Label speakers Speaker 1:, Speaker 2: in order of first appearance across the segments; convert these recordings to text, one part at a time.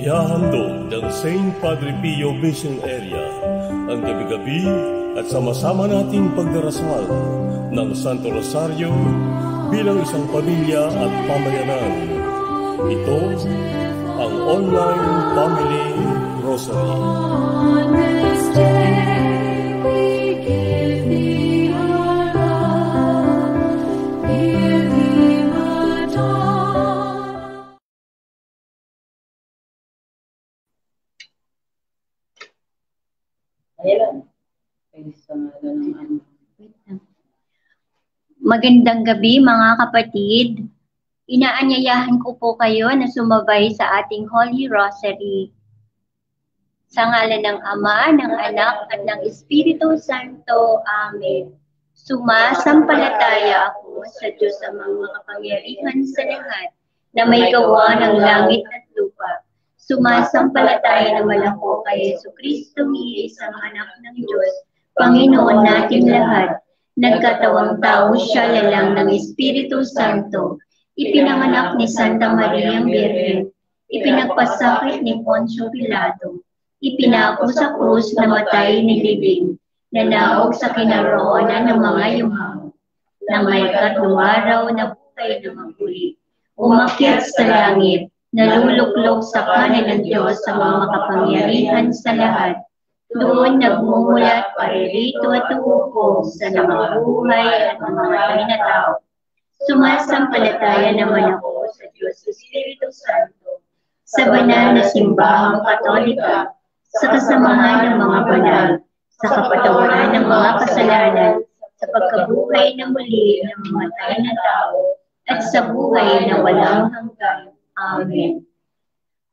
Speaker 1: Inihahandog ng St. Padre Pio Mission Area ang gabi-gabi at sama-sama nating pagdarasal ng Santo Rosario bilang isang pamilya at pamayanan. Ito ang Online Family Rosary. On this day, we give thee our love, give thee the dawn.
Speaker 2: Magandang gabi mga kapatid. Inaanyayahan ko po kayo na sumabay sa ating Holy Rosary. Sa ngalan ng Ama, ng Anak, at ng Espiritu Santo. Amen. Sumasampalataya ako sa Diyos amang makapangyarihan sa lahat na may gawa ng langit at lupa. Sumasampalataya naman ako kay Jesucristo, isang anak ng Diyos, Panginoon nating lahat. Nagkatawang tao siya lalang ng Espiritu Santo. Ipinanganak ni Santa Mariang Birhen. Ipinagpasakit ni Poncio Pilato. Ipinako sa krus, namatay, nilibing. Nanaog sa kinaroonan ng mga yumao. Nang may tatlong araw na buhay na maguli. Umakyat sa langit. Naluluklok sa kanan ng Diyos sa mga makapangyarihan sa lahat. Doon nagmumulat paririto at uupo sa namabuhay at mamamatay na tao. Sumasampalataya naman ako sa Diyos Espiritu Santo, sa banal na simbahang Katolika, sa kasamahan ng mga banal, sa kapatawaran ng mga kasalanan, sa pagkabuhay na muli ng mamatay na tao, at sa buhay na walang hanggan. Amen.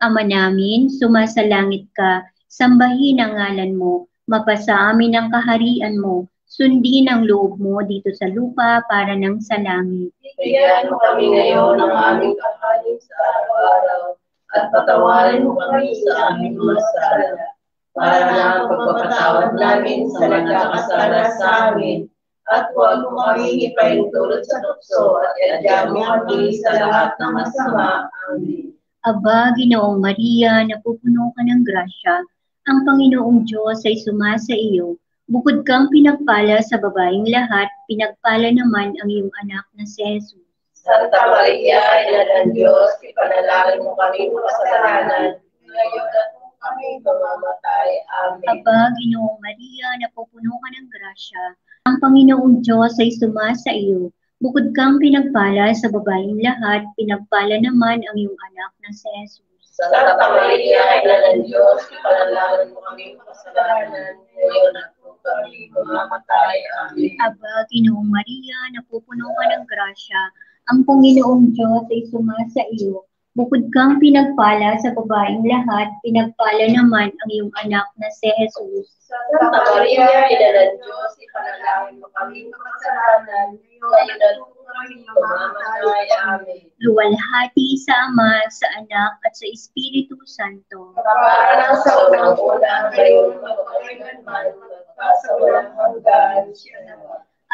Speaker 2: Ama namin, sumasalangit ka, sambahin ang ngalan mo, mapasa amin ang kaharian mo, sundin ang loob mo dito sa lupa para ng sa langit.
Speaker 3: Bigyan mo kami ngayon ng aming kakanin sa araw-araw, at patawarin mo kami sa aming mga sala, para na ang pagpapatawad namin sa nagkakasala sa amin, at huwag mo kami ipahintulot sa tukso, at iadya mo kami sa lahat ng masama. Amen.
Speaker 2: Aba, Ginoong Maria, napupuno ka ng grasya, ang Panginoong Diyos ay sumasa iyo. Bukod kang pinagpala sa babaeng lahat, pinagpala naman ang iyong anak na si Jesus.
Speaker 3: Santa Maria, Ina ng Diyos, ipanalangin mo kami ng kasalanan, ngayon at kung kami mamamatay. Amen.
Speaker 2: Aba, Ginoong Maria, napupuno ka ng grasya, ang Panginoong Diyos ay sumasa iyo. Bukod kang pinagpala sa babaeng lahat, pinagpala naman ang iyong anak na si Jesus.
Speaker 3: Santa Maria, Ina ng Diyos, ipanalangin mo kami ng kasalanan, ngayon at kung kami mamamatay. Amen.
Speaker 2: Aba, Ginoong Maria, napupuno ka ng grasya, ang Panginoong Diyos ay sumasa iyo. Bukod kang pinagpala sa babaeng lahat, pinagpala naman ang iyong anak na si Jesus.
Speaker 3: Santa Maria, Ina ng Diyos, ipanalangin mo kami ng kasalanan, ngayon at kung kami mamamatay. Amen.
Speaker 2: Luwalhati sa Ama, sa Anak, at sa Espiritu Santo.
Speaker 3: Para sa unang-una, ngayon, magpakailanman, magpasa walang hanggan.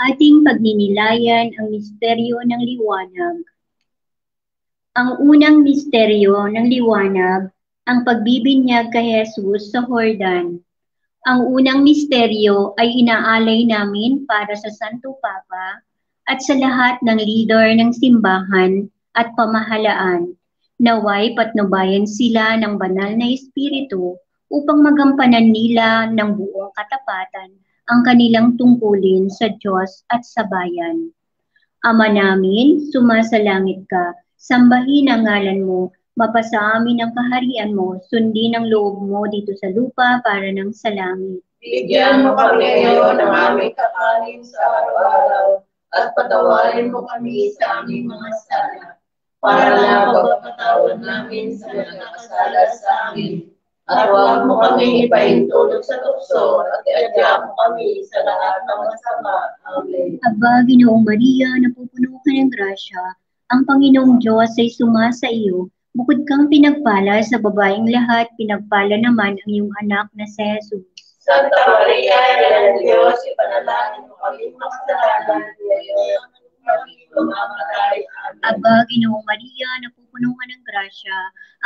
Speaker 2: Ating pagninilayan ang misteryo ng liwanag. Ang unang misteryo ng liwanag, ang pagbibinyag kay Jesus sa Jordan. Ang unang misteryo ay inaalay namin para sa Santo Papa at sa lahat ng leader ng simbahan at pamahalaan. Naway patnubayan sila ng banal na espiritu upang magampanan nila ng buong katapatan ang kanilang tungkulin sa Diyos at sa bayan. Ama namin, sumasalangit ka, sambahin ang ngalan mo, mapasa amin ang kaharian mo, sundin ang loob mo dito sa lupa para ng sa langit.
Speaker 3: Bigyan mo kami ngayon ng aming kakanin sa araw-araw, at patawarin mo kami sa aming mga sala, para na pagpapatawad namin sa nagkakasala sa amin. At huwag mo kami ipahintulot sa tukso, at iadya mo kami sa lahat ng masama. Amen.
Speaker 2: Aba, Ginoong Maria, napupuno ka ng grasya, ang Panginoong Diyos ay sumasa iyo. Bukod kang pinagpala sa babaeng lahat, pinagpala naman ang iyong anak na si Jesus.
Speaker 3: Santa Maria, Ina ng Diyos, ipanalangin mo kami ng kasalanan, ngayon at kung kami mamamatay. Amen.
Speaker 2: Aba, Ginoong Maria, napupuno ka ng grasya,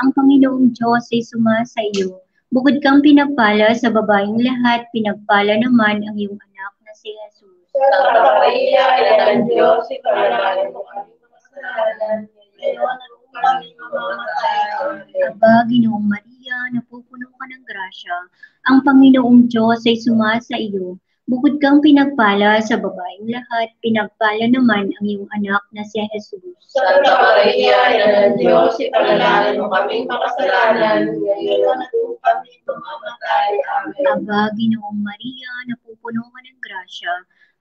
Speaker 2: ang Panginoong Diyos ay sumasa iyo. Bukod kang pinagpala sa babaeng lahat, pinagpala naman ang iyong anak na si Jesus.
Speaker 3: Santa Maria, Ina ng Diyos, ipanalangin mo kami makasalanan, ngayon at kung kami mamamatay. Amen.
Speaker 2: Aba, Ginoong Maria, napupuno ka ng grasya, ang Panginoong Diyos ay sumasa iyo. Bukod kang pinagpala sa babaeng lahat, pinagpala naman ang iyong anak na si Jesus.
Speaker 3: Santa Maria, Ina ng Diyos, ipanalangin mo kaming makasalanan, ngayon at kung kami mamamatay. Amen.
Speaker 2: Aba, Ginoong Maria, napupuno ka ng grasya,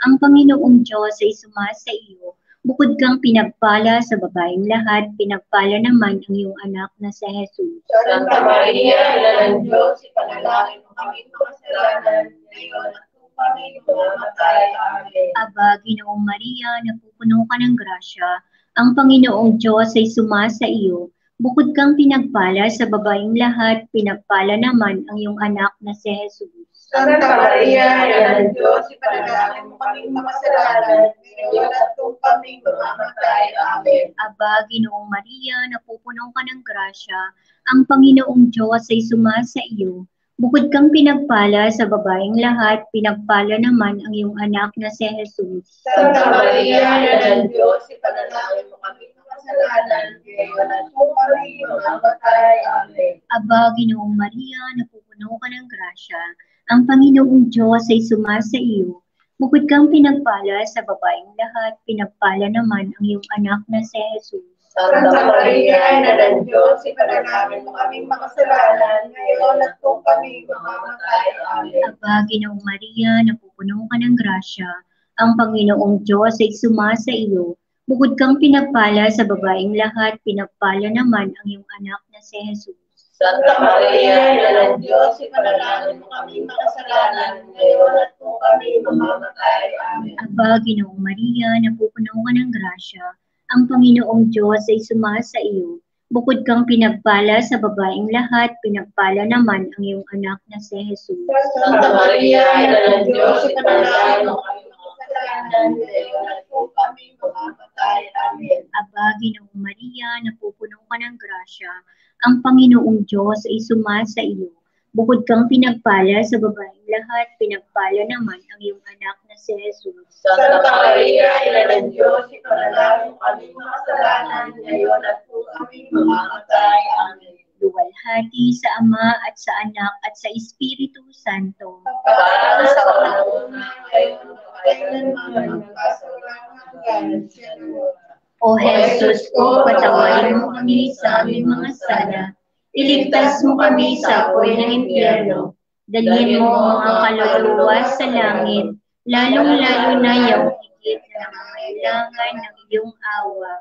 Speaker 2: ang Panginoong Diyos ay sumasa iyo. Bukod kang pinagpala sa babaeng lahat, pinagpala naman ang iyong anak na si Jesus.
Speaker 3: Santa Maria, Ina ng Diyos, ipanalangin mo kaming makasalanan, ngayon at kung kami mamamatay. Amen.
Speaker 2: Aba, Ginoong Maria, napupuno ka ng grasya, ang Panginoong Diyos ay sumasa iyo. Bukod kang pinagpala sa babaeng lahat, pinagpala naman ang iyong anak na si Jesus.
Speaker 3: Santa Maria, Ina ng Diyos, ipanalangin mo kaming makasalanan, ngayon at kung kami mamamatay. Amen.
Speaker 2: Aba, Ginoong Maria, napupuno ka ng grasya, ang Panginoong Diyos ay sumasa iyo. Bukod kang pinagpala sa babaeng lahat, pinagpala naman ang iyong anak na si Jesus.
Speaker 3: Santa Maria, Ina ng Diyos, ipanalangin mo kaming makasalanan, ngayon at kung kami mamamatay. Amen.
Speaker 2: Aba, Ginoong Maria, napupuno ka ng grasya, ang Panginoong Diyos ay sumasa iyo. Bukod kang pinagpala sa babaeng lahat, pinagpala naman ang iyong anak na si Jesus.
Speaker 3: Santa Maria, Ina ng Diyos, ipanalangin mo kaming makasalanan, ngayon at kung kami mamamatay. Amen.
Speaker 2: Aba, Ginoong Maria, napupuno ka ng grasya, ang Panginoong Diyos ay sumasa iyo. Bukod kang pinagpala sa babaeng lahat, pinagpala naman ang iyong anak na si Jesus.
Speaker 3: Santa Maria, Ina ng Diyos, ipanalangin mo kaming makasalanan, ngayon at kung kami mamamatay. Amen.
Speaker 2: Aba, Ginoong Maria, napupuno ka ng grasya, ang Panginoong Diyos ay sumasa iyo. Bukod kang pinagpala sa babaeng lahat, pinagpala naman ang iyong anak na si Jesus.
Speaker 3: Santa Maria, Ina ng Diyos, ipanalangin mo kaming makasalanan, ngayon at kung kami mamamatay. Amen.
Speaker 2: Aba, Ginoong Maria, napupuno ka ng grasya, ang Panginoong Diyos ay sumasa iyo. Bukod kang pinagpala sa babaeng lahat, pinagpala naman ang iyong anak na si Jesus.
Speaker 3: Santa Maria, Ina ng Diyos, ipanalangin mo kaming makasalanan, ngayon at kung kami mamamatay. Amen.
Speaker 2: Luwalhati sa Ama at sa Anak at sa Espiritu Santo.
Speaker 3: Para sa kalaunan ngayon, kailanman magpasawalang hanggan.
Speaker 2: O Jesus ko, patawarin mo kami sa aming mga sala. Iligtas mo kami sa apoy ng impyerno. Dalhin mo ang mga kaluluwa sa langit, lalong-lalo na yung higit na nangangailangan ng iyong awa.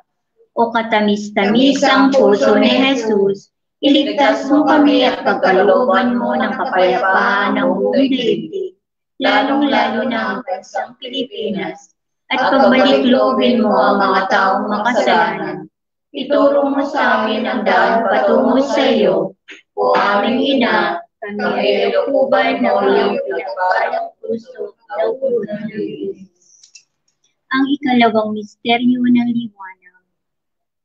Speaker 2: O katamis-tamisang puso ni Jesus, iligtas mo kami at pagkalooban mo ng kapayapaan ng buong daigdig, lalong-lalo na ang bansang Pilipinas, at pagbalik-loobin mo ang mga taong makasalanan. Ituro mo sa amin ang daan patungo sa iyo, o aming Ina, kami ay lukuban ng iyong pinagpalang puso na ulan ng Diyos. Ang ikalawang misteryo ng liwanag,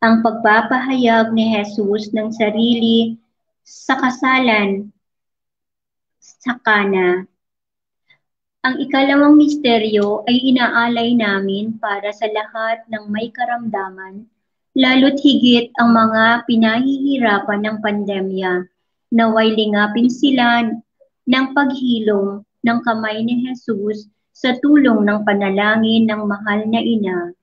Speaker 2: ang pagpapahayag ni Jesus ng sarili sa kasalan sa Kana. Ang ikalawang misteryo ay inaalay namin para sa lahat ng may karamdaman, lalo't higit ang mga pinahihirapan ng pandemya, naway lingapin sila ng paghilom ng kamay ni Jesus sa tulong ng panalangin ng mahal na Ina.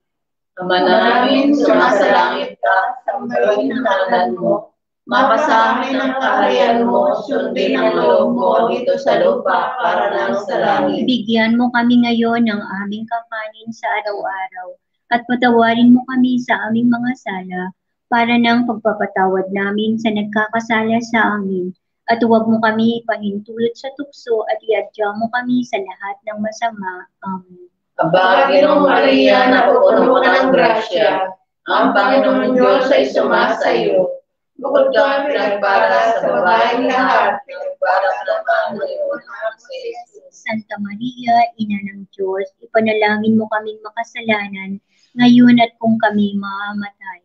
Speaker 3: Ama namin, sumasalangit ka, sambahin ang ngalan mo. Mapasa amin ang kaharian mo, sundin ang loob mo dito sa lupa para lang sa langit.
Speaker 2: Bigyan mo kami ngayon ng aming kakanin sa araw-araw at patawarin mo kami sa aming mga sala para ng pagpapatawad namin sa nagkakasala sa amin. At huwag mo kami pahintulot sa tukso at iadya mo kami sa lahat ng masama. Amen.
Speaker 3: Aba, Ginoong Maria, napupuno ka ng grasya. Ang Panginoong Diyos ay sumasa iyo. Bukod kang pinagpala sa babaeng lahat, pinagpala naman ng iyong anak si Jesus.
Speaker 2: Santa Maria, Ina ng Diyos, ipanalangin mo kaming makasalanan, ngayon at kung kami mamamatay.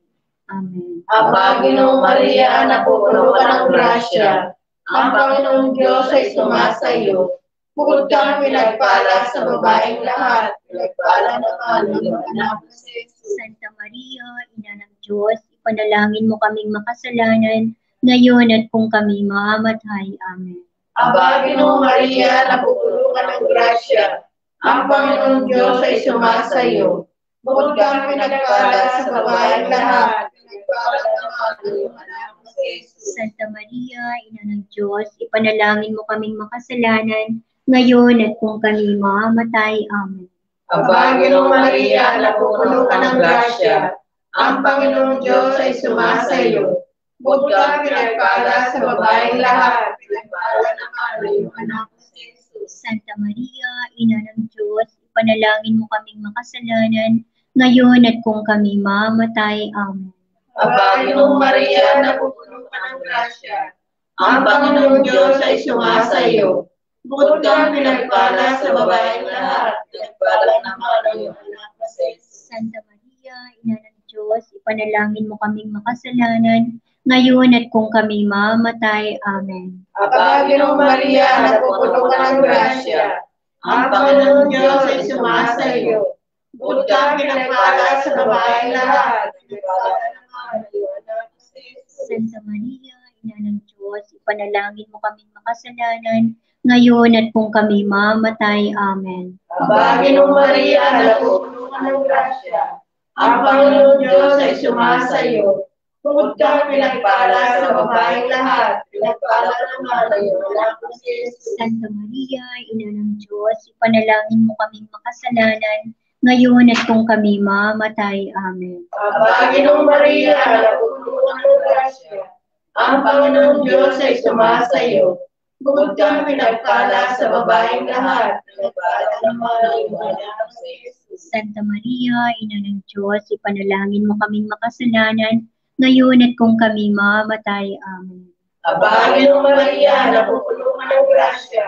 Speaker 2: Amen.
Speaker 3: Aba, Ginoong Maria, napupuno ka ng grasya. Ang Panginoong Diyos ay sumasa iyo. Bukod kang pinagpala sa babaeng lahat, pinagpala naman ang iyong anak na si Jesus.
Speaker 2: Santa Maria, Ina ng Diyos, ipanalangin mo kaming makasalanan, ngayon at kung kami mamamatay. Amen.
Speaker 3: Aba, Ginoong Maria, napupuno ka ng grasya. Ang Panginoong Diyos ay sumasa iyo. Bukod kang pinagpala sa babaeng lahat, pinagpala naman ang iyong anak na si Jesus.
Speaker 2: Santa Maria, Ina ng Diyos, ipanalangin mo kaming makasalanan, ngayon at kung kami mamamatay. Amen.
Speaker 3: Aba, Ginoong Maria, napupuno ka ng grasya. Ang Panginoong Diyos ay sumasa iyo. Bukod kang pinagpala sa babaeng lahat, pinagpala naman ang iyong anak na si Jesus.
Speaker 2: Santa Maria, Ina ng Diyos, ipanalangin mo kaming makasalanan, ngayon at kung kami mamamatay. Amen.
Speaker 3: Aba, Ginoong Maria, napupuno ka ng grasya. Ang Panginoong Diyos ay sumasa iyo. Bukod kang pinagpala sa babaeng lahat, pinagpala naman ang iyong anak na si Jesus.
Speaker 2: Santa Maria, Ina ng Diyos, ipanalangin mo kaming makasalanan, ngayon at kung kami mamamatay. Amen.
Speaker 3: Aba, Ginoong Maria, napupuno ka ng grasya. Ang Panginoong Diyos ay sumasa iyo. Bukod kang pinagpala sa babaeng lahat, pinagpala naman ang iyong anak na si Jesus.
Speaker 2: Santa Maria, Ina ng Diyos, ipanalangin mo kaming makasalanan, ngayon at kung kami mamamatay. Amen.
Speaker 3: Aba, Ginoong Maria, napupuno ka ng grasya. Ang Panginoong Diyos ay sumasa iyo. Bukod kang pinagpala sa babaeng lahat, pinagpala naman ang iyong anak na si Jesus.
Speaker 2: Santa Maria, Ina ng Diyos, ipanalangin mo kaming makasalanan, ngayon at kung kami mamamatay. Amen.
Speaker 3: Aba, Ginoong Maria, napupuno ka ng grasya. Ang Panginoong Diyos ay sumasa iyo. Bukod kang pinagpala sa babaeng lahat, pinagpala naman ang iyong anak na si Jesus.
Speaker 2: Santa Maria, Ina ng Diyos, ipanalangin mo kaming makasalanan, ngayon at kung kami mamamatay. Amen.
Speaker 3: Aba, Ginoong Maria, napupuno ka ng grasya.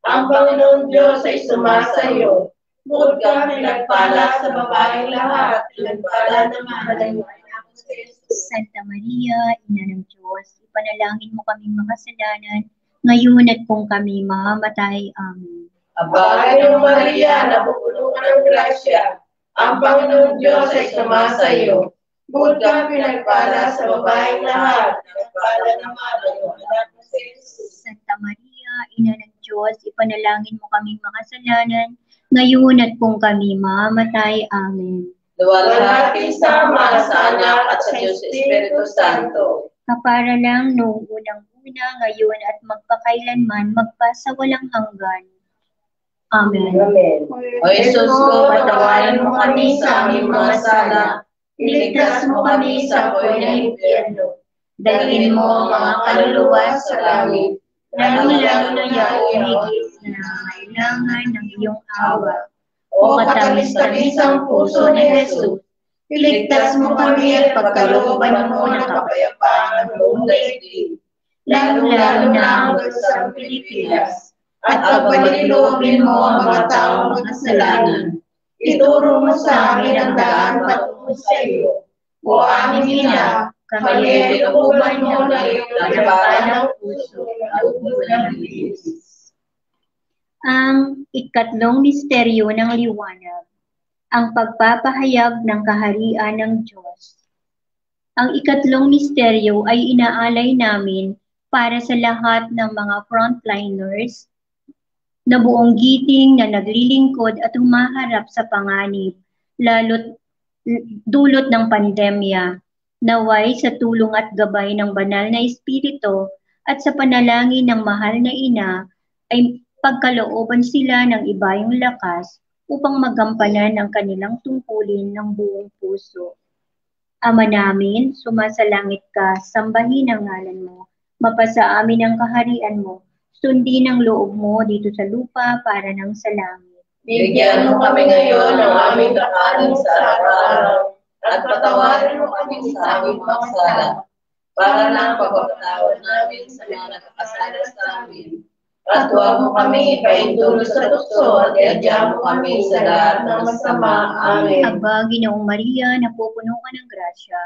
Speaker 3: Ang Panginoong Diyos ay sumasa iyo. Bukod kang pinagpala sa babaeng lahat, pinagpala naman ang iyong anak na si Jesus.
Speaker 2: Santa Maria, Ina ng Diyos, ipanalangin mo kaming makasalanan, ngayon at kung kami mamamatay. Amen.
Speaker 3: Aba, Ginoong Maria, napupuno ka ng grasya. Ang Panginoong Diyos ay sumasa iyo. Bukod kang pinagpala sa babaeng lahat, pinagpala naman ang iyong anak na si Jesus.
Speaker 2: Santa Maria, Ina ng Diyos, ipanalangin mo kaming makasalanan, ngayon at kung kami mamamatay. Amen.
Speaker 3: Luwalhati sa Ama, sa Anak at sa Diyos Espiritu Santo.
Speaker 2: Kapara lang noong unang-una, ngayon at magpakailanman, magpasawalang hanggan. Amen.
Speaker 3: O Jesus ko, patawarin mo kami sa aming mga sala. Iligtas mo kami sa apoy ng impyerno. Dalhin mo ang mga kaluluwa sa langit.
Speaker 2: Lalo-lalo na yung higit na kailangan ng iyong awa.
Speaker 3: O katamis-tamisang puso ni Jesus, iligtas mo kami at pagkalooban mo ng kapayapaan ng buong daigdig. Lalo-lalo na ang bansang Pilipinas. At pagpaniloobin mo ang mga taong makasalanan. Ituro mo sa amin ang daan patungo sa iyo. O aming Ina, kami tinukuban mo ng iyong kapayapaan ng puso at ubo ng Diyos.
Speaker 2: Ang ikatlong misteryo ng liwanag, ang pagpapahayag ng kaharian ng Diyos. Ang ikatlong misteryo ay inaalay namin para sa lahat ng mga frontliners na buong giting na naglilingkod at humaharap sa panganib, lalo't dulot ng pandemya. Naway sa tulong at gabay ng banal na Espiritu at sa panalangin ng mahal na Ina ay pagkalooban sila ng ibayong lakas upang magampanan ang kanilang tungkulin ng buong puso. Ama namin, sumasalangit ka, sambahin ang ngalan mo, mapasa amin ang kaharian mo, sundin ang loob mo dito sa lupa para ng sa langit.
Speaker 3: Bigyan mo kami ngayon ng aming kakanin sa araw-araw at patawarin mo kami sa aming mga sala para ng pagpapatawad namin sa mga nakakasala sa amin. At huwag mo kami ipahintulo sa tukso at iadya mo kami sa lahat ng masama. Amen.
Speaker 2: Aba, Ginoong Maria, napupuno ka ng grasya.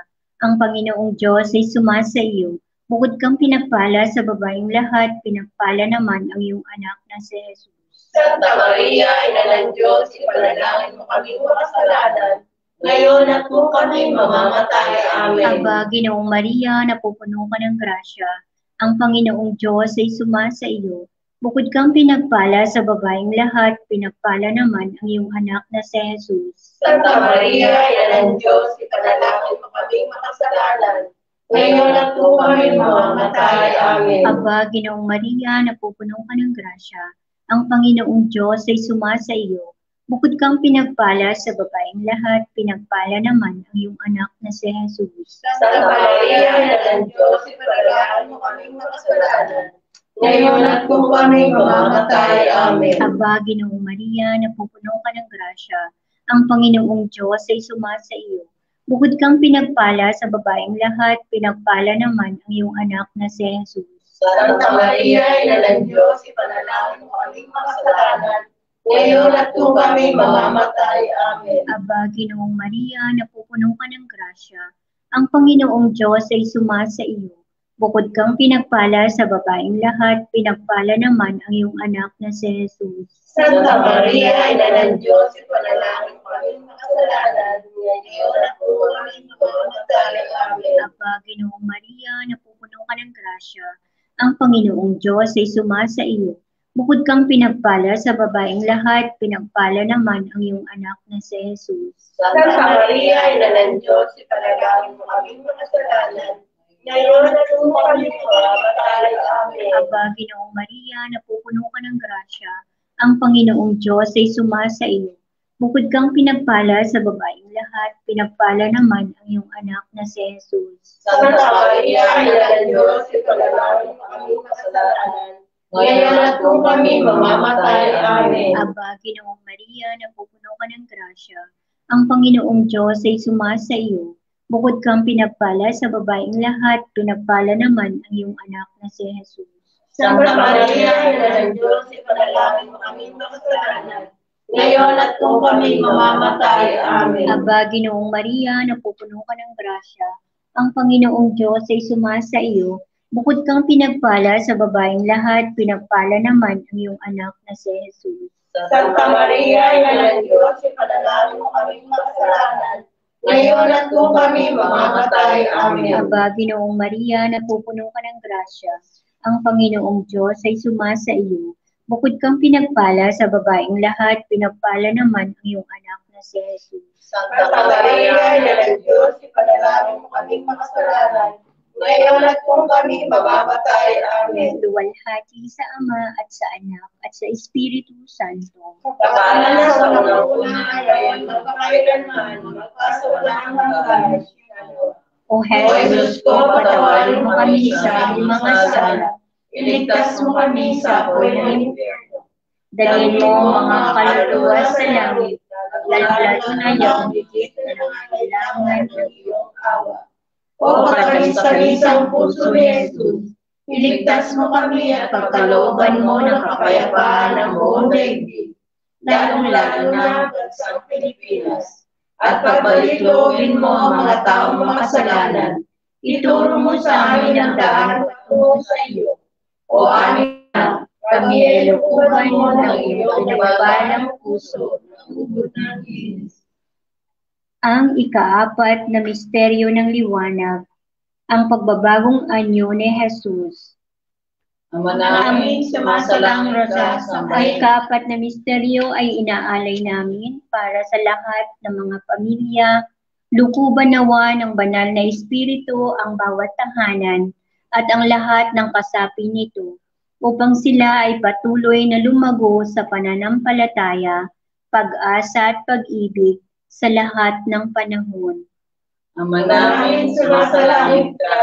Speaker 2: Ang Panginoong Diyos ay sumasa iyo. Bukod kang pinagpala sa babaeng lahat, pinagpala naman ang iyong anak na si Jesus.
Speaker 3: Santa Maria, Ina ng Diyos, ipanalangin mo kami makasalanan, ngayon at kung kami mamamatay. Amen.
Speaker 2: Aba, Ginoong Maria, napupuno ka ng grasya. Ang Panginoong Diyos ay sumasa iyo. Bukod kang pinagpala sa babaeng lahat, pinagpala naman ang iyong anak na si Jesus.
Speaker 3: Santa Maria, Ina ng Diyos, ipanalangin mo kami makasalanan, ngayon at kung kami mamamatay. Amen.
Speaker 2: Aba, Ginoong Maria, napupuno ka ng grasya. Ang Panginoong Diyos ay sumasa iyo. Bukod kang pinagpala sa babaeng lahat, pinagpala naman ang iyong anak na si Jesus.
Speaker 3: Santa Maria, Ina ng Diyos, ipanalangin mo kami makasalanan, ngayon at kung kami mamamatay. Amen.
Speaker 2: Aba, Ginoong Maria, napupuno ka ng grasya. Ang Panginoong Diyos ay sumasa iyo. Bukod kang pinagpala sa babaeng lahat, pinagpala naman ang iyong anak na si Jesus.
Speaker 3: Santa Maria, Ina ng Diyos, ipanalangin mo kami makasalanan, ngayon at kung kami mamamatay. Amen.
Speaker 2: Aba, Ginoong Maria, napupuno ka ng grasya. Ang Panginoong Diyos ay sumasa iyo. Bukod kang pinagpala sa babaeng lahat, pinagpala naman ang iyong anak na si Jesus.
Speaker 3: Santa Maria, Ina ng Diyos, ipanalangin mo kami makasalanan, ngayon at kung kami mamamatay. Amen.
Speaker 2: Aba, Ginoong Maria, napupuno ka ng grasya. Ang Panginoong Diyos ay sumasa iyo. Bukod kang pinagpala sa babaeng lahat, pinagpala naman ang iyong anak na si Jesus.
Speaker 3: Santa Maria, Ina ng Diyos, ipanalangin mo kami makasalanan, ngayon at kung kami mamamatay. Amen.
Speaker 2: Aba, Ginoong Maria, napupuno ka ng grasya. Ang Panginoong Diyos ay sumasa iyo. Bukod kang pinagpala sa babaeng lahat, pinagpala naman ang iyong anak na si Jesus.
Speaker 3: Santa Maria, Ina ng Diyos, ipanalangin mo kami makasalanan, ngayon at kung kami mamamatay. Amen.
Speaker 2: Aba, Ginoong Maria, napupuno ka ng grasya. Ang Panginoong Diyos ay sumasa iyo. Bukod kang pinagpala sa babaeng lahat, pinagpala naman ang iyong anak na si Jesus.
Speaker 3: Santa Maria, Ina ng Diyos, ipanalangin mo kami makasalanan, ngayon at kung kami mamamatay. Amen.
Speaker 2: Aba, Ginoong Maria, napupuno ka ng grasya. Ang Panginoong Diyos ay sumasa iyo. Bukod kang pinagpala sa babaeng lahat, pinagpala naman ang iyong anak na si Jesus.
Speaker 3: Santa Maria, Ina ng Diyos, ipanalangin mo kami makasalanan, ngayon at kung kami mamamatay. Amen.
Speaker 2: Aba, Ginoong Maria, napupuno ka ng grasya. Ang Panginoong Diyos ay sumasa iyo. Bukod kang pinagpala sa babaeng lahat, pinagpala naman ang iyong anak na si Jesus.
Speaker 3: Santa Maria, Ina ng Diyos, ipanalangin mo kami makasalanan, ngayon at kung kami mamamatay. Amen.
Speaker 2: Luwalhati sa Ama at sa Anak at sa Espiritu Santo.
Speaker 3: Kapala na sa unang-una, ngayon magpakailanman, magpasawalang hanggan.
Speaker 2: O
Speaker 3: O
Speaker 2: Jesus
Speaker 3: Jesus ko, patawarin mo kami sa aming mga sala, iligtas mo kami sa apoy ng impyerno.
Speaker 2: dalhin mo mga kaluluwa sa langit, lalo na yung
Speaker 3: higit na nangangailangan ng iyong awa. O katalis-talisang puso ni Jesus, iligtas mo kami at pagkalooban mo ng kapayapaan ng buong daigdig, lalong-lalo na bansang Pilipinas. At pagbalik-loobin mo ang mga taong makasalanan, ituro mo sa amin ang daan patungo sa iyo. O aming na, kami ay lukuban mo ng iyong pinabalang puso, ng ubod ng linis.
Speaker 2: Ang ikaapat na misteryo ng liwanag, ang pagbabagong anyo ni Jesus.
Speaker 3: Ama namin, sumasalangit ka sa
Speaker 2: Ang ikaapat na misteryo ay inaalay namin para sa lahat ng mga pamilya, lukuban nawa ng banal na Espiritu ang bawat tahanan at ang lahat ng kasapi nito, upang sila ay patuloy na lumago sa pananampalataya, pag-asa at pag-ibig sa lahat ng panahon.
Speaker 3: Ama namin, sumasalangit ka,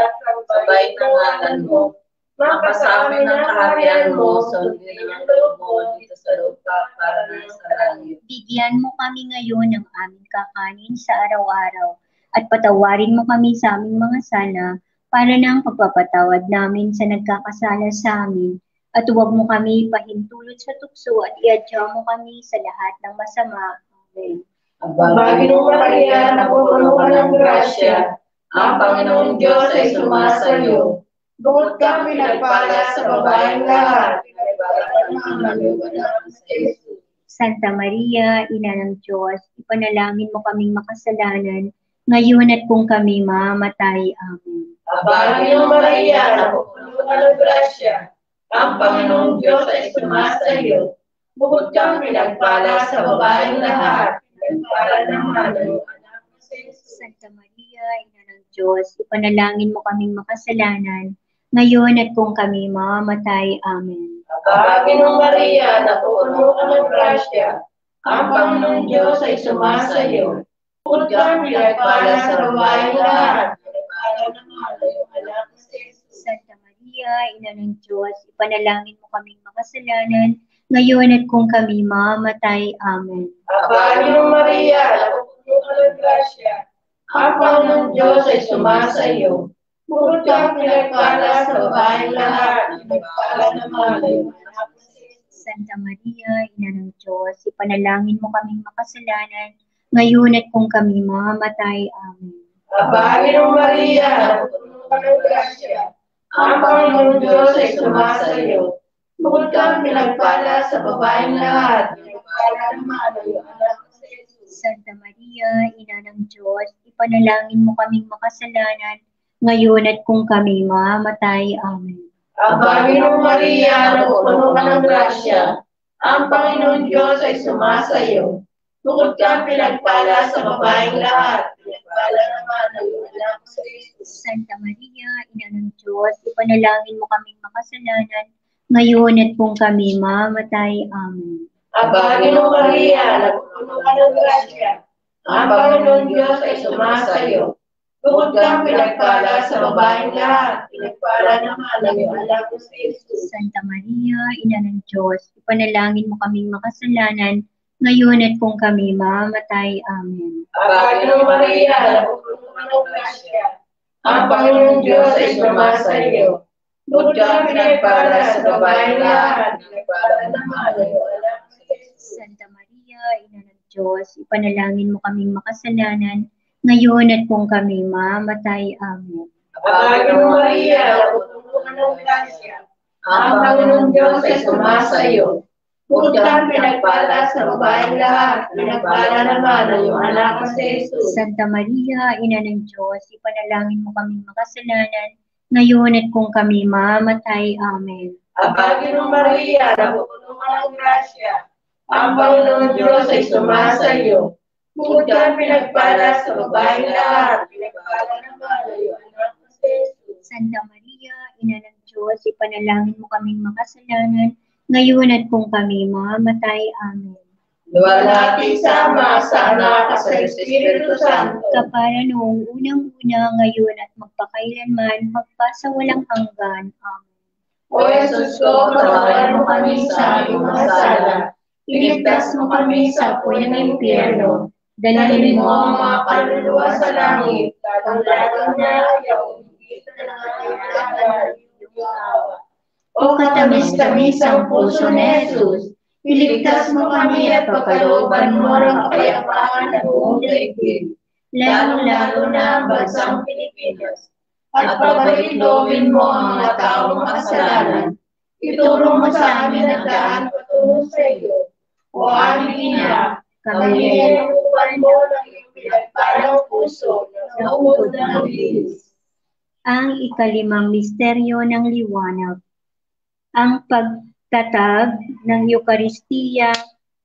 Speaker 3: sabay ng ngalan mo. Makasamin ang kaharian mo, sundin ang loob mo dito sa lupa para na sa langit.
Speaker 2: Bigyan mo kami ngayon ng aming kakanin sa araw-araw at patawarin mo kami sa aming mga sala para ng pagpapatawad namin sa nagkakasala sa amin At huwag mo kami pahintulot sa tukso at iadya mo kami sa lahat ng masama. Amen.
Speaker 3: Aba, Ginoo Maria, napupuno ka ng grasya, ang Panginoong Diyos ay sumasayo. Bukod kang pinagpala sa babaeng lahat, pinagpala naman ang anak ni Jesus.
Speaker 2: Santa Maria, Ina ng Diyos, ipanalangin mo kaming makasalanan, ngayon at kung kami mamamatay. Amen.
Speaker 3: Aba, Ginoo Maria, napupuno ka ng grasya, ang Panginoong Diyos ay sumasayo. Bukod kang pinagpala sa babaeng lahat, pinagpala naman ang anak ni Jesus.
Speaker 2: Santa Maria, Ina ng Diyos, ipanalangin mo kaming makasalanan, ngayon at kung kami mamamatay. Amen.
Speaker 3: Aba, Ginoo Maria, napupuno ka ng grasya, ang Panginoong Diyos ay sumasayo. Bukod kang pinagpala sa babaeng lahat, pinagpala naman ang anak ni Jesus.
Speaker 2: Santa Maria, Ina ng Diyos, ipanalangin mo kaming makasalanan, ngayon at kung kami mamamatay. Amen.
Speaker 3: Aba, Ginoo Maria, napupuno ka ng grasya, ang Panginoong Diyos ay sumasayo. Bukod kang pinagpala sa babaeng lahat, pinagpala naman ang anak ni Jesus.
Speaker 2: Santa Maria, Ina ng Diyos, ipanalangin mo kaming makasalanan, ngayon at kung kami mamamatay. Amen.
Speaker 3: Aba, Ginoo Maria, napupuno ka ng grasya, ang Panginoong Diyos ay sumasayo. Bukod kang pinagpala sa babaeng lahat, pinagpala naman ang anak ni Jesus.
Speaker 2: Santa Maria, Ina ng Diyos, ipanalangin mo kaming makasalanan, ngayon at kung kami mamamatay. Amen.
Speaker 3: Aba, Ginoo Maria, napupuno ka ng grasya, ang Panginoong Diyos ay sumasayo. Bukod kang pinagpala sa babaeng lahat, pinagpala naman ang anak ni Jesus.
Speaker 2: Santa Maria, Ina ng Diyos, ipanalangin mo kaming makasalanan, ngayon at kung kami mamamatay. Amen.
Speaker 3: Aba, Ginoo Maria, napupuno ka ng grasya, ang Panginoong Diyos ay sumasayo. Bukod kang pinagpala sa babaeng lahat, pinagpala naman ang anak ni Jesus.
Speaker 2: Santa Maria, Ina ng Diyos, ipanalangin mo kaming makasalanan, ngayon at kung kami mamamatay. Amen.
Speaker 3: Aba, Ginoo Maria, napupuno ka ng grasya, ang Panginoong Diyos ay sumasayo. Bukod kang pinagpala sa babaeng lahat, pinagpala naman ang anak ni Jesus.
Speaker 2: Santa Maria, Ina ng Diyos, ipanalangin mo kaming makasalanan, ngayon at kung kami mamamatay. Amen.
Speaker 3: Aba, Ginoo Maria, napupuno ka ng grasya, ang Panginoong Diyos ay sumasayo. Bukod kang pinagpala sa babaeng lahat, pinagpala naman ang anak ni Jesus.
Speaker 2: Santa Maria, Ina ng Diyos, ipanalangin mo kaming makasalanan, ngayon at kung kami mamamatay. Amen.
Speaker 3: Aba, Ginoo Maria, napupuno ka ng grasya, ang Panginoong Diyos ay sumasayo. Bukod kang pinagpala sa babaeng lahat, pinagpala naman ang anak ni Jesus.
Speaker 2: Santa Maria, Ina ng Diyos, ipanalangin mo kaming makasalanan, ngayon at kung kami mamamatay. Amen.
Speaker 3: Luwalhati sa Ama, sa Anak, at sa Espiritu Santo.
Speaker 2: Kapara noong unang-una, ngayon at magpakailanman, magpasawalang hanggan. Amen.
Speaker 3: O Jesus ko, patawarin mo kami sa aming mga sala. Iligtas mo kami sa apoy ng impyerno. Dalhin mo ang mga kaluluwa sa langit, lalong na ayaw, higit na nangangailangan ng iyong awa. O katamis-tamis ang puso ni Jesus, iligtas mo kami at pagkalooban mo ng kapayapaan at buong daigdig, lalong-lalo na ang bansang Pilipinas. At pagbalik-lobin mo ang mga taong makasalanan. Ituro mo sa amin ang daan patungo sa iyo. O aming Ina, kami ay nakukuhan mo ng iyong pinagpalang puso na naubod ng bilis.
Speaker 2: Ang ikalimang misteryo ng liwanag. Ang pagtatag ng Eukaristiya,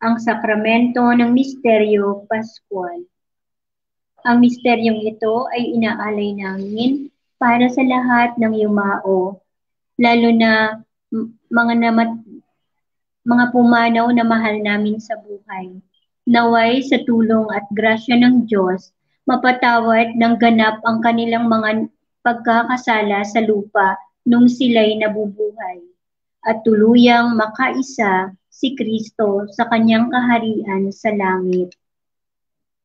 Speaker 2: ang sakramento ng misteryo Pascual. Ang misteryong ito ay inaalay namin para sa lahat ng yumao, lalo na mga pumanaw na mahal namin sa buhay. Naway sa tulong at grasya ng Diyos, mapatawad ng ganap ang kanilang mga pagkakasala sa lupa nung sila'y nabubuhay. At tuluyang makaisa si Kristo sa kanyang kaharian sa langit.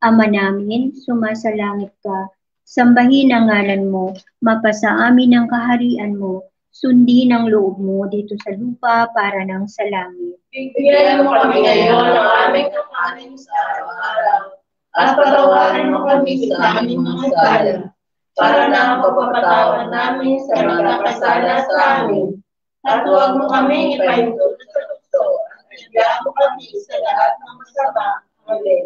Speaker 2: Ama namin, sumasalangit ka, sambahin ang ngalan mo, mapasa amin ang kaharian mo, Sundin ang loob mo dito sa lupa para ng sa langit.
Speaker 3: Bigyan mo kami ngayon ng aming kakanin sa araw-araw, at patawarin mo kami sa aming mga sala, para na ang pagpapatawad namin sa nagkakasala sa amin. At huwag mo kami ipahintulot sa tukso, at bigyan mo kami sa lahat ng masama. Amen.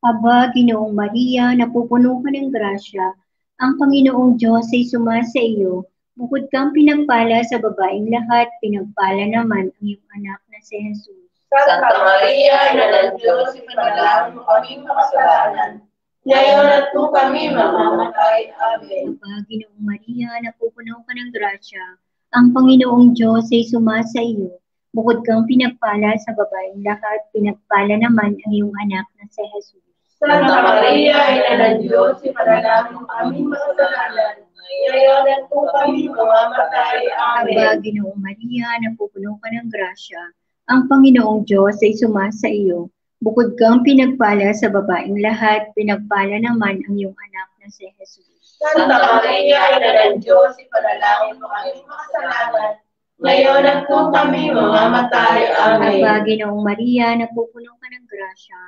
Speaker 2: Aba, Ginoong Maria, napupuno ka ng grasya, ang Panginoong Diyos ay sumasa iyo. Bukod kang pinagpala sa babaeng lahat, pinagpala naman ang iyong anak na si Jesus.
Speaker 3: Santa Maria, Ina ng Diyos, ipanalangin mo kami makasalanan, ngayon at kung kami mamamatay. Amen.
Speaker 2: Aba, Ginoong Maria, napupuno ka ng grasya, ang Panginoong Diyos ay sumasa iyo. Bukod kang pinagpala sa babaeng lahat, pinagpala naman ang iyong anak na si Jesus.
Speaker 3: Santa Maria, Ina ng Diyos, ipanalangin mo kami makasalanan, ngayon at kung kami mamamatay. Amen.
Speaker 2: Aba, Ginoong Maria, napupuno ka ng grasya, ang Panginoong Diyos ay sumasa iyo. Bukod kang pinagpala sa babaeng lahat, pinagpala naman ang iyong anak na si Jesus.
Speaker 3: Santa Maria, Ina ng Diyos, ipanalangin mo kami makasalanan, ngayon at kung kami mamamatay. Amen.
Speaker 2: Aba, Ginoong Maria, napupuno ka ng grasya,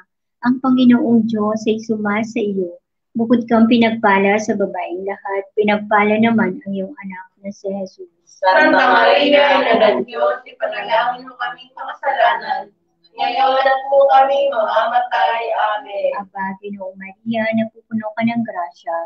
Speaker 2: ang Panginoong Diyos ay sumasa iyo. Bukod kang pinagpala sa babaeng lahat, pinagpala naman ang iyong anak na si Jesus.
Speaker 3: Santa Maria, Ina ng Diyos, ipanalangin mo kami makasalanan, ngayon at kung kami mamamatay. Amen.
Speaker 2: Aba, Ginoong Maria, napupuno ka ng grasya,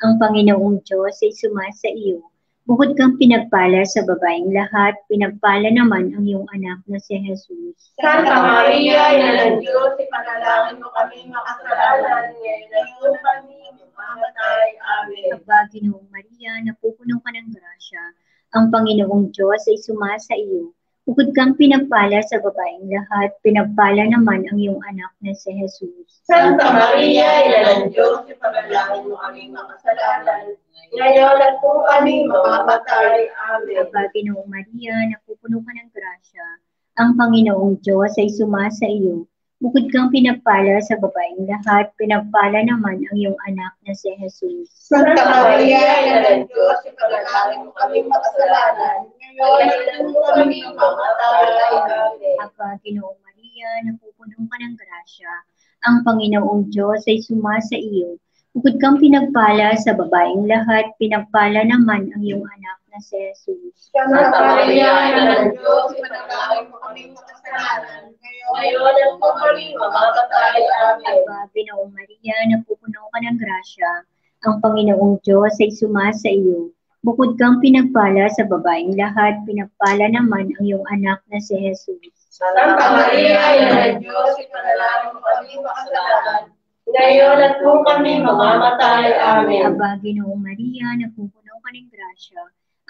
Speaker 2: ang Panginoong Diyos ay sumasa iyo. Bukod kang pinagpala sa babaeng lahat, pinagpala naman ang iyong anak na si Jesus.
Speaker 3: Santa Maria, Ina ng Diyos, ipanalangin mo kami makasalanan, ngayon at kung kami mamamatay. Amen.
Speaker 2: Aba, Ginoong Maria, napupuno ka ng grasya, ang Panginoong Diyos ay sumasa iyo. Bukod kang pinagpala sa babaeng lahat, pinagpala naman ang iyong anak na si Jesus.
Speaker 3: Santa Maria, Ina ng Diyos, ipanalangin mo kami makasalanan, ngayon at kung kami mamamatay. Amen.
Speaker 2: Aba, Ginoong Maria, napupuno ka ng grasya, ang Panginoong Diyos ay sumasa iyo. Bukod kang pinagpala sa babaeng lahat, pinagpala naman ang iyong anak na si Jesus.
Speaker 3: Santa Maria, Ina ng Diyos, ipanalangin mo kami makasalanan, ngayon at kung kami mamamatay. Amen.
Speaker 2: Aba, Ginoong Maria, napupuno ka ng grasya, ang Panginoong Diyos ay sumasa iyo. Bukod kang pinagpala sa babaeng lahat, pinagpala naman ang iyong anak na si Jesus.
Speaker 3: Santa Maria, Ina ng Diyos, ipanalangin mo kami makasalanan, ngayon at kung kami mamamatay. Amen.
Speaker 2: Aba, Ginoong Maria, napupuno ka ng grasya, ang Panginoong Diyos ay sumasa iyo. Bukod kang pinagpala sa babaeng lahat, pinagpala naman ang iyong anak na si Jesus.
Speaker 3: Santa Maria, Ina ng Diyos, ipanalangin mo kami makasalanan, ngayon at kung kami mamamatay. Amen.
Speaker 2: Aba, Ginoong Maria, napupuno ka ng grasya,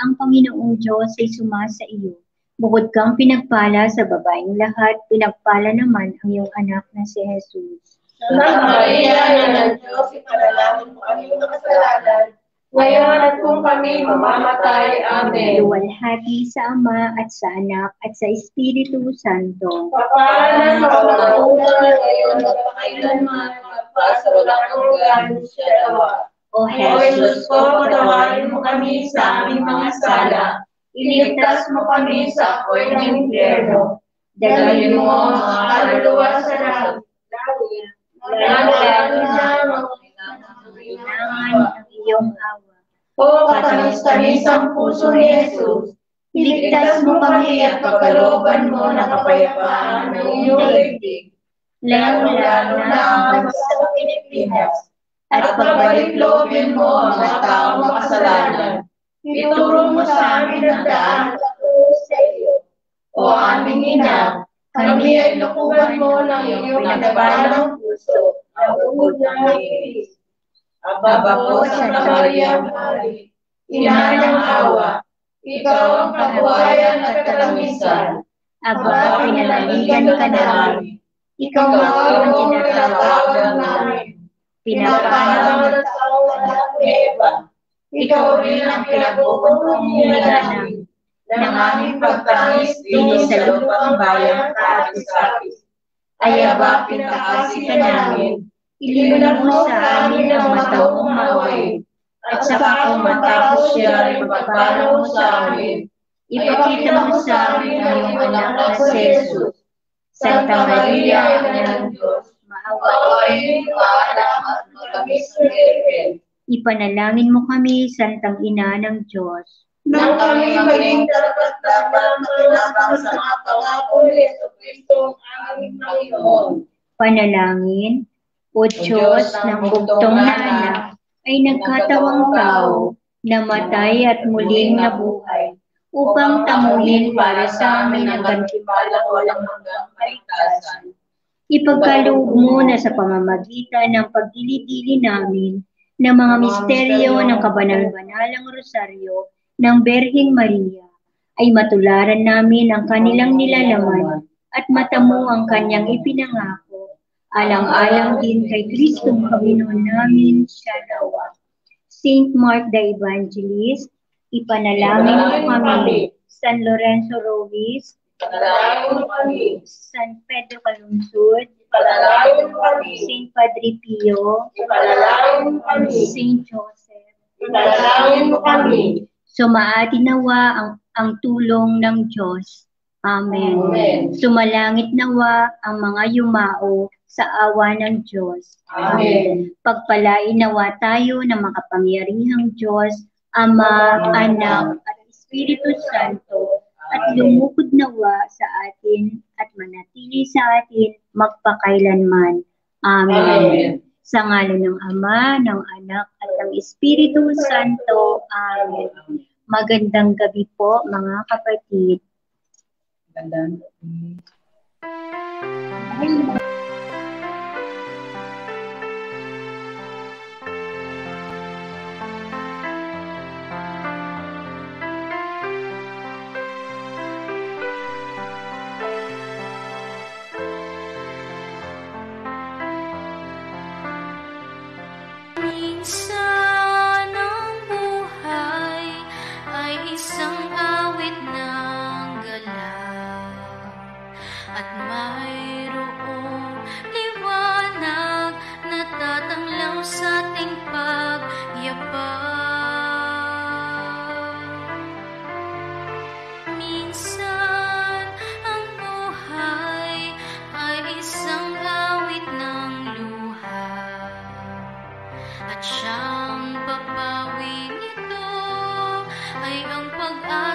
Speaker 2: ang Panginoong Diyos ay sumasa iyo. Bukod kang pinagpala sa babaeng lahat, pinagpala naman ang iyong anak na si Jesus.
Speaker 3: Santa Maria, Ina ng Diyos, ipanalangin mo kami makasalanan, ngayon at kung kami mamamatay. Amen.
Speaker 2: Luwalhati sa Ama at sa Anak at sa Espiritu Santo.
Speaker 3: Papanan sa kauna-una, ngayon at kailanman, magpasawalang hanggan siya dawa.
Speaker 2: O
Speaker 3: O Jesus ko, patawarin mo kami sa aming mga sala. Iligtas mo kami sa apoy ng impyerno. Dalhin mo ang mga kaluluwa sa langit. Lalo na ang
Speaker 2: kailangan ng iyong awa.
Speaker 3: O katamis-tamis ang puso ni Jesus, iligtas mo kami at pagkalooban mo ng kapayapaan ng iyong daigdig. Lalo-lalo na ang bansa ng Pilipinas, at pagbalik-loobin mo ang mga taong makasalanan. Ituro mo sa amin ang daan patungo sa iyo. O aming Ina, kami ay lukuban mo ng iyong pinagpalang puso, ang ugod ng iris. Aba po, Santa Maria Mari, Ina ng awa, ikaw ang kabuhayan at katamisan.
Speaker 2: Aba, pinalaligan ka namin.
Speaker 3: Ikaw ang tinatawag namin. Pinapanaw ng taong anak ni Eva. Ikaw rin ang pinagpupuntungan namin ng aming pagtangis din sa lupang bayang kaapis-apis. Ay aba, pinakasi ka namin. Ilimunan mo sa amin ang mataong mawain. At saka kung matapos siya ay magpapalo mo sa amin, ipakita mo sa amin ang iyong anak na si Jesus. Santa Maria, Ina ng Diyos, maawain mo at magamis sa Virgen.
Speaker 2: Ipanalangin mo kami, Santang Ina ng Diyos,
Speaker 3: Nang kami maging dapat-dapat makinabang sa mga pangako ni Jesucristo ang aming Panginoon.
Speaker 2: panalangin, O Diyos ng bugtong na anak, ay nagkatawang tao, namatay at muling nabuhay, upang tamuhin para sa amin ang gantimpalang walang hanggang kaligtasan. Ipagkaloob mo na sa pamamagitan ng pagdili-dili namin ng mga misteryo ng kabanal-banalang rosaryo ng Berheng Maria, ay matularan namin ang kanilang nilalaman at matamo ang kanyang ipinangako, alang-alang din kay Kristong Panginoon namin siya nawa. Saint Mark the Evangelist, ipanalangin mo kami. San Lorenzo Ruiz,
Speaker 3: Panalangin mo kami.
Speaker 2: San Pedro Calungsod,
Speaker 3: Panalangin mo kami.
Speaker 2: Saint Padre Pio,
Speaker 3: Panalangin mo kami.
Speaker 2: Saint Joseph.
Speaker 3: Panalangin mo kami.
Speaker 2: Sumaati nawa ang tulong ng Diyos. Amen.
Speaker 3: Amen.
Speaker 2: Sumalangit nawa ang mga yumao sa awa ng Diyos.
Speaker 3: Amen.
Speaker 2: Pagpalain nawa tayo ng makapangyarihang Diyos, Ama, Anak, at Espiritu Santo, at lumukod nawa sa atin at manatili sa atin magpakailanman. Amen.
Speaker 3: Amen.
Speaker 2: Sa ngalan ng Ama, ng Anak, at ng Espiritu Santo. Amen. Magandang gabi po, mga kapatid.
Speaker 3: Magandang
Speaker 4: Minsan ang buhay ay isang awit ng galang, at mayroong liwanag na tatanglaw sa ating pagyabang. Minsan ang buhay ay isang awit ng luha, at siyang papawi nito ay ang pag-asa